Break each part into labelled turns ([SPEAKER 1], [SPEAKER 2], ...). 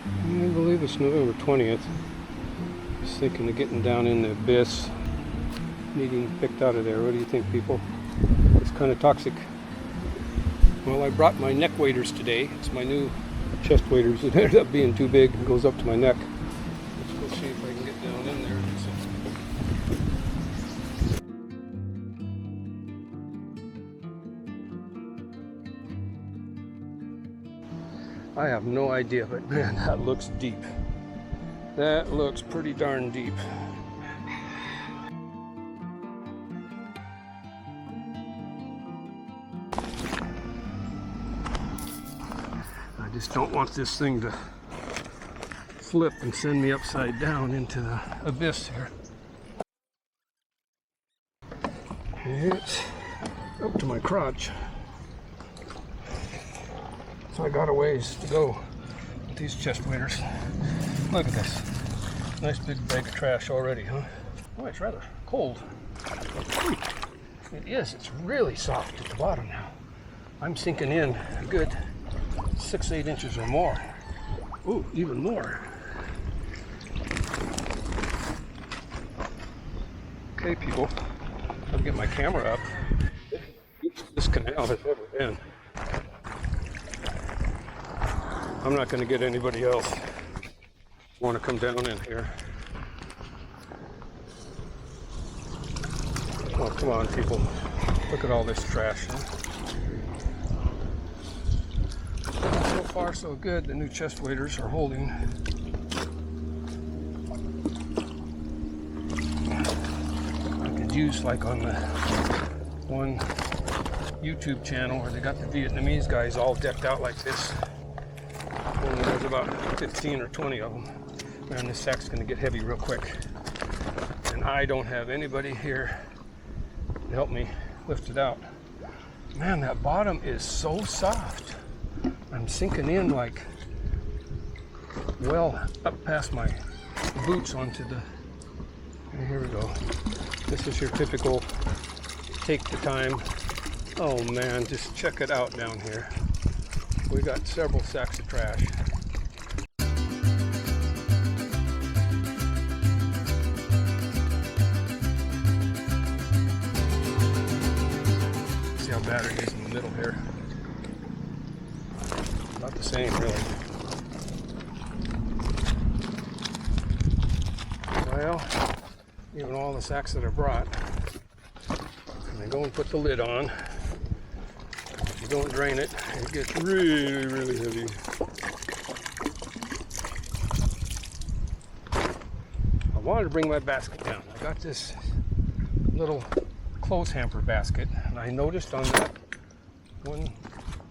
[SPEAKER 1] I believe it's November 20th. Just thinking of getting down in the abyss, needing picked out of there. What do you think, people? It's kind of toxic. Well, I brought my neck waders today. It's my new chest waders. It ended up being too big and goes up to my neck. Let's go see if I can get down in there. I have no idea, but man, that looks deep. That looks pretty darn deep. I just don't want this thing to flip and send me upside down into the abyss here. It's up to my crotch. So I got a ways to go with these chest waders. Look at this. Nice big bag of trash already, huh? Oh, it's rather cold. It is. It's really soft at the bottom now. I'm sinking in a good 6-8 inches or more. Ooh, even more. Okay, people. I'll get my camera up. This canal has ever been. I'm not going to get anybody else want to come down in here. Oh, come on, people. Look at all this trash. Huh? So far, so good. The new chest waders are holding. I could use, like on the one YouTube channel where they got the Vietnamese guys all decked out like this. Only there's about 15 or 20 of them. Man, this sack's going to get heavy real quick. And I don't have anybody here to help me lift it out. Man, that bottom is so soft. I'm sinking in like well up past my boots onto the... And here we go. This is your typical take the time. Oh man, just check it out down here. We got several sacks of trash. See how bad it is in the middle here. Not the same, really. Well, even all the sacks that I brought, and I go and put the lid on. If you don't drain it, it gets really, really heavy. I wanted to bring my basket down. I got this little clothes hamper basket, and I noticed on that one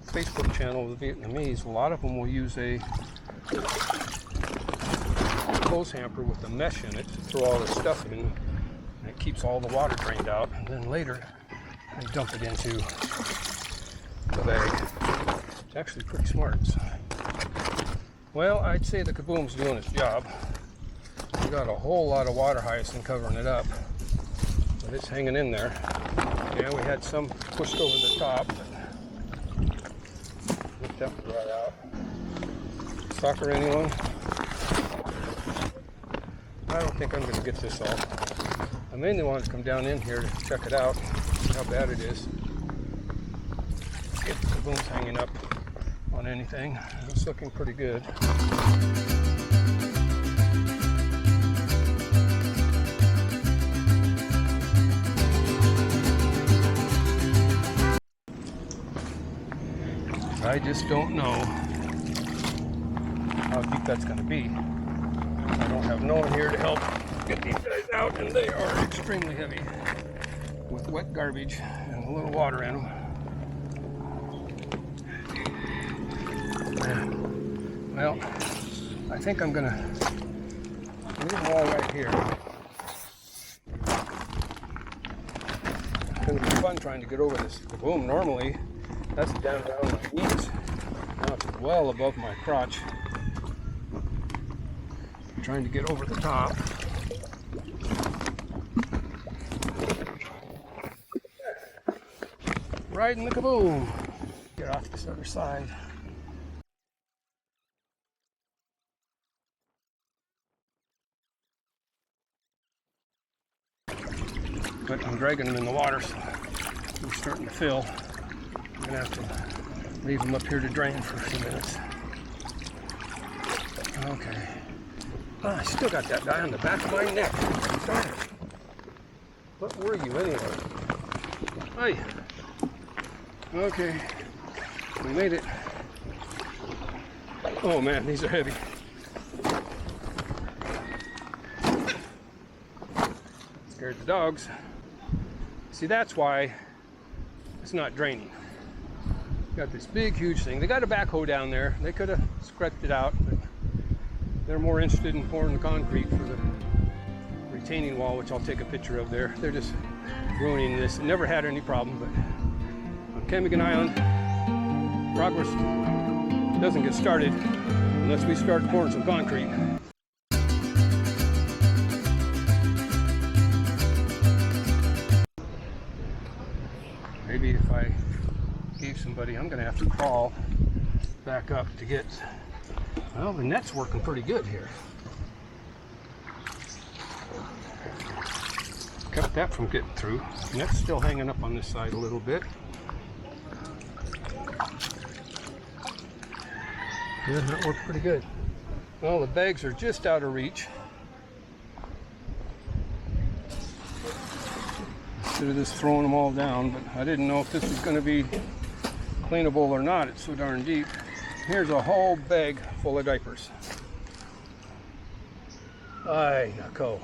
[SPEAKER 1] Facebook channel of the Vietnamese, a lot of them will use a clothes hamper with a mesh in it to throw all their stuff in, and it keeps all the water drained out, and then later I dump it into the bag. It's actually pretty smart. Well, I'd say the Kaboom's doing its job. We got a whole lot of water hyacinth covering it up, but it's hanging in there. Yeah, we had some pushed over the top, but let that dry out. Soccer, anyone? I don't think I'm going to get this all. I mainly want to come down in here to check it out, see how bad it is. If the Kaboom's hanging up on anything. It's looking pretty good. I just don't know how deep that's going to be. I don't have no one here to help get these guys out, and they are extremely heavy with wet garbage and a little water in them. Well, I think I'm gonna leave them all right here. It's gonna be fun trying to get over this Kaboom. Normally, that's down around my knees. Now it's well above my crotch. I'm trying to get over the top. Riding the Kaboom. Get off this other side. but I'm dragging them in the water, so they're starting to fill. I'm gonna have to leave them up here to drain for a few minutes. Okay. Oh, I still got that guy on the back of my neck. Darn it. What were you anyway? Hi. Okay. We made it. Oh man, these are heavy. Scared the dogs. See, that's why it's not draining. Got this big, huge thing. They got a backhoe down there. They could have scraped it out, but they're more interested in pouring the concrete for the retaining wall, which I'll take a picture of there. They're just ruining this. Never had any problem, but on Camiguin Island, progress doesn't get started unless we start pouring some concrete. Maybe if I gave somebody, I'm going to have to crawl back up to get. Well, the net's working pretty good here. Kept that from getting through. Net's still hanging up on this side a little bit. Yeah, that worked pretty good. Well, the bags are just out of reach. Instead of just throwing them all down, but I didn't know if this was going to be cleanable or not. It's so darn deep. Here's a whole bag full of diapers. Ay, nako.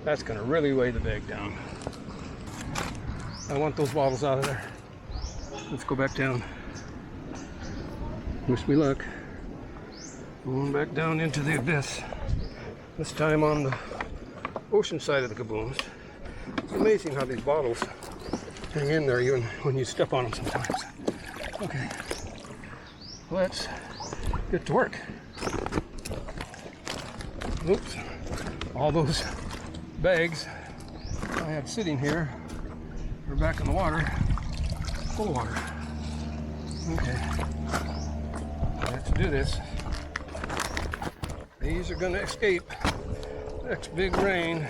[SPEAKER 1] That's going to really weigh the bag down. I want those bottles out of there. Let's go back down. Wish me luck. Going back down into the abyss. This time on the ocean side of the Kabooms. It's amazing how these bottles hang in there even when you step on them sometimes. Okay, let's get to work. Oops, all those bags I had sitting here are back in the water, full of water. Okay, let's do this. These are gonna escape next big rain,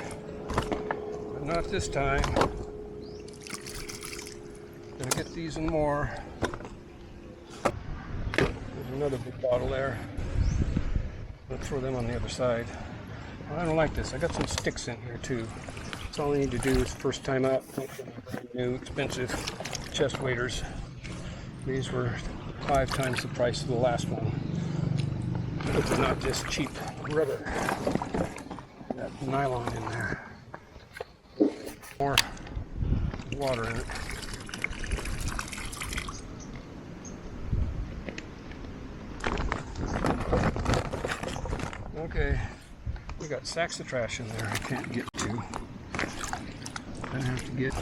[SPEAKER 1] but not this time. Gonna get these and more. There's another big bottle there. Let's throw them on the other side. I don't like this. I got some sticks in here too. That's all I need to do is first time out. Brand new, expensive chest waders. These were 5 times the price of the last one. It's not just cheap rubber. That nylon in there. More water in it. Okay, we got sacks of trash in there I can't get to. I have to get,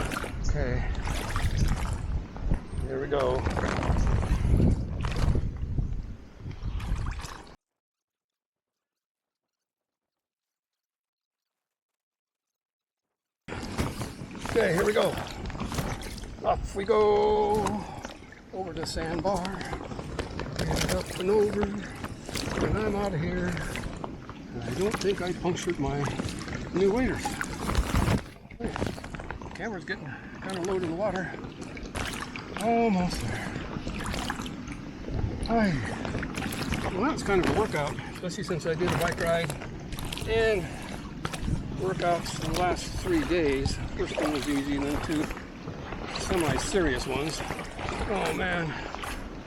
[SPEAKER 1] okay, here we go. Okay, here we go. Off we go. Over the sandbar. And up and over. And I'm out of here. And I don't think I punctured my new waders. Okay. Camera's getting kind of low to the water. Almost there. Hi. Well, that was kind of a workout, especially since I did a bike ride and workouts in the last 3 days. First one was easy, and then 2 semi-serious ones. Oh man,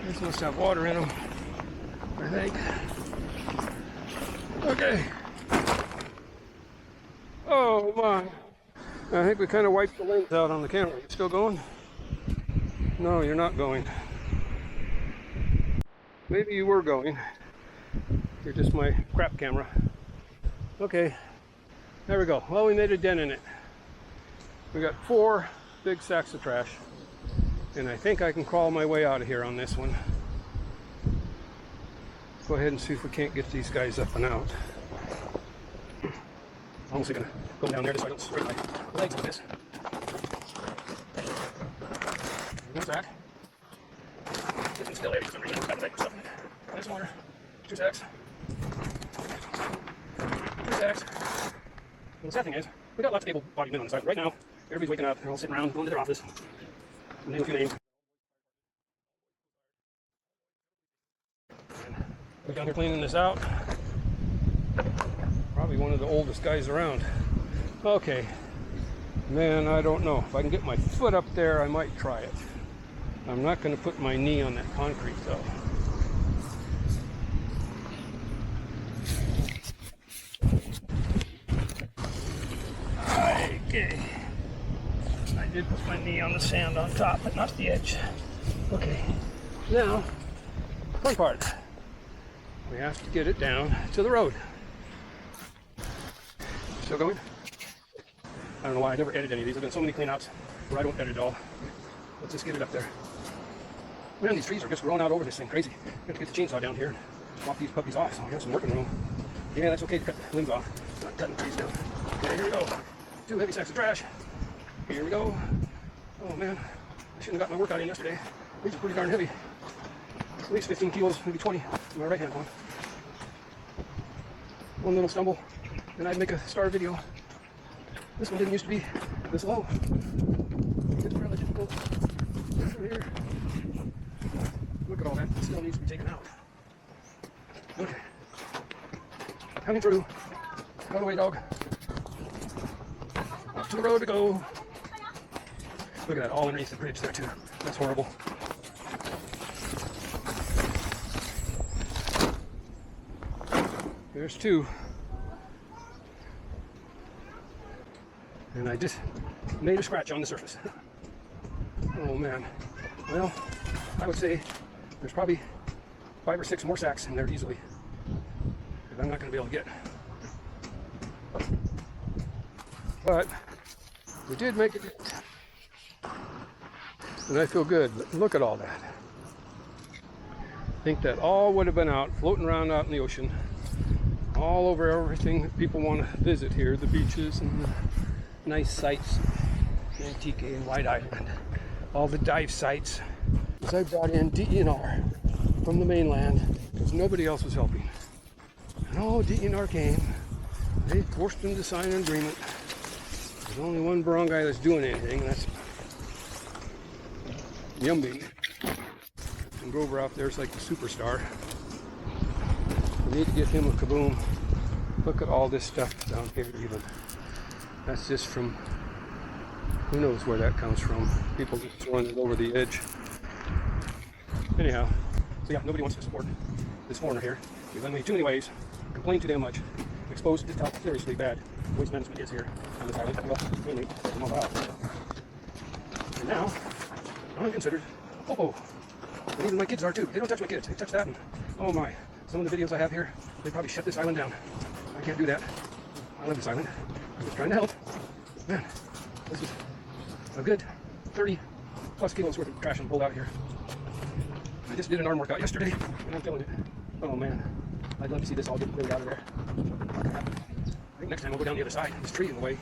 [SPEAKER 1] these must have water in them, I think. Okay. Oh my. I think we kind of wiped the lens out on the camera. You still going? No, you're not going. Maybe you were going. You're just my crap camera. Okay. There we go. Well, we made a dent in it. We got 4 big sacks of trash. And I think I can crawl my way out of here on this one. Go ahead and see if we can't get these guys up and out. I'm honestly gonna go down there just so I don't scrape my legs with this. One sack. This one's still heavy for some reason. There's some water. 2 sacks. 3 sacks. And the sad thing is, We got lots of able-bodied men on the side. Right now, everybody's waking up. They're all sitting around, going to their office. Name a few names. We're down here cleaning this out. Probably one of the oldest guys around. Okay. Man, I don't know. If I can get my foot up there, I might try it. I'm not going to put my knee on that concrete, though. Okay. I did put my knee on the sand on top, but not the edge. Okay. Now, fun part. We have to get it down to the road. Still going? I don't know why I never edit any of these. I've done so many cleanouts where I don't edit at all. Let's just get it up there. Man, these trees are just growing out over this thing. Crazy. Got to get the chainsaw down here and walk these puppies off so we have some working room. Yeah, that's okay to cut the limbs off. Not cutting the trees down. Okay, here we go. 2 heavy sacks of trash. Here we go. Oh man, I shouldn't have got my workout in yesterday. These are pretty darn heavy. At least 15 kilos, maybe 20 in my right hand one. One little stumble, and I'd make a star video. This one didn't used to be this low. It's rather difficult. Over here. Look at all that. It still needs to be taken out. Okay. Coming through. Out of the way, dog. Up to the road we go. Look at that, all underneath the bridge there too. That's horrible. There's 2. And I just made a scratch on the surface. Oh man. Well, I would say there's probably 5 or 6 more sacks in there easily that I'm not going to be able to get. But we did make it. And I feel good. Look at all that. I think that all would have been out, floating around out in the ocean. All over everything that people want to visit here. The beaches and the nice sights. Antique and White Island. All the dive sites. As I brought in DENR from the mainland because nobody else was helping. And all DENR came. They forced them to sign an agreement. There's only one barangay that's doing anything, and that's Yumby. And Grover out there is like the superstar. We need to get him a kaboom. Look at all this stuff down here even. That's just from, who knows where that comes from. People just throwing it over the edge. Anyhow, so yeah, nobody wants to support this foreigner here. We've done too many ways, complained too damn much, exposed to how seriously bad waste management is here on this island. Well, mainly, from all out. And now, I'm considered, and even my kids are too. They don't touch my kids, they touch that, and oh my. Some of the videos I have here, they probably shut this island down. I can't do that. I love this island. I'm just trying to help. Man, this is a good 30 plus kilos worth of trash and pulled out here. I just did an arm workout yesterday, and I'm feeling it. Oh man, I'd love to see this all get cleared out of there. I think next time I'll go down the other side. This tree in the way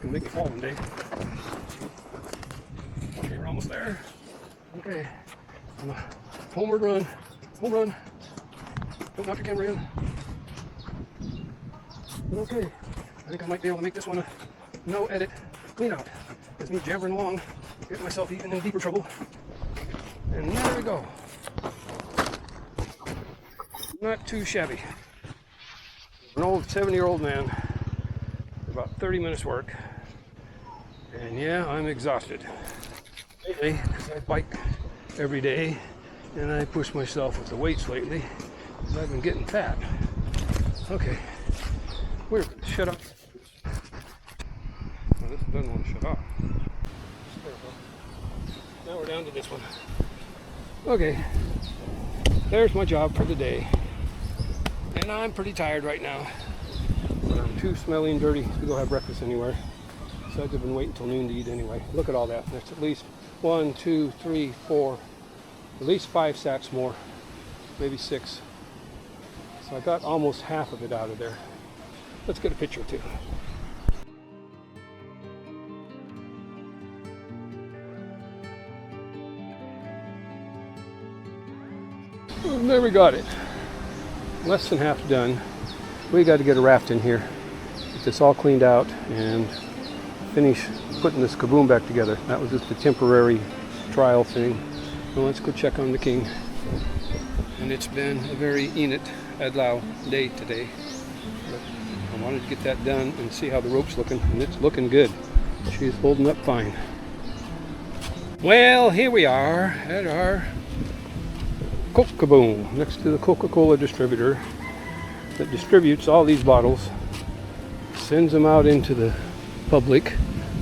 [SPEAKER 1] can make me fall one day. Okay, we're almost there. Okay, on a homeward run. Home run. Don't knock your camera in. But okay, I think I might be able to make this one a no edit clean out. It's me jabbering along, getting myself even in deeper trouble. And there we go. Not too shabby. An old 70-year-old man, about 30 minutes work. And yeah, I'm exhausted. Lately, because I bike every day and I push myself with the weights lately. I've been getting fat. Okay, we're going to shut up. Well, this doesn't want to shut off. Now we're down to this one. Okay, there's my job for the day. And I'm pretty tired right now. But I'm too smelly and dirty to go have breakfast anywhere. Besides, I've been waiting until noon to eat anyway. Look at all that. That's at least 1, 2, 3, 4, at least 5 sacks more. Maybe 6. So I got almost half of it out of there. Let's get a picture too. And there we got it. Less than half done. We got to get a raft in here. Get this all cleaned out and finish putting this Kaboom back together. That was just a temporary trial thing. Well, let's go check on the king. And it's been a very Enid Adlau day today. But I wanted to get that done and see how the rope's looking, and it's looking good. She's holding up fine. Well, here we are at our Kaboom, next to the Coca-Cola distributor that distributes all these bottles, sends them out into the public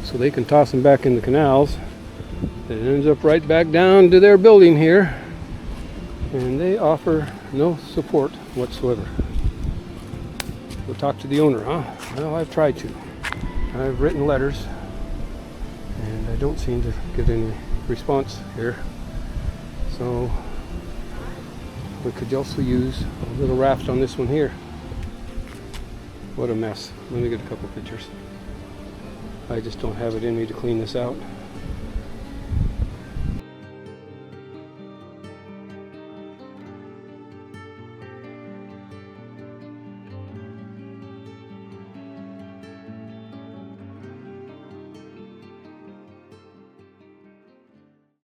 [SPEAKER 1] so they can toss them back in the canals. It ends up right back down to their building here, and they offer no support whatsoever. We'll talk to the owner, huh? Well, I've tried to. I've written letters, and I don't seem to get any response here. So we could also use a little raft on this one here. What a mess. Let me get a couple pictures. I just don't have it in me to clean this out.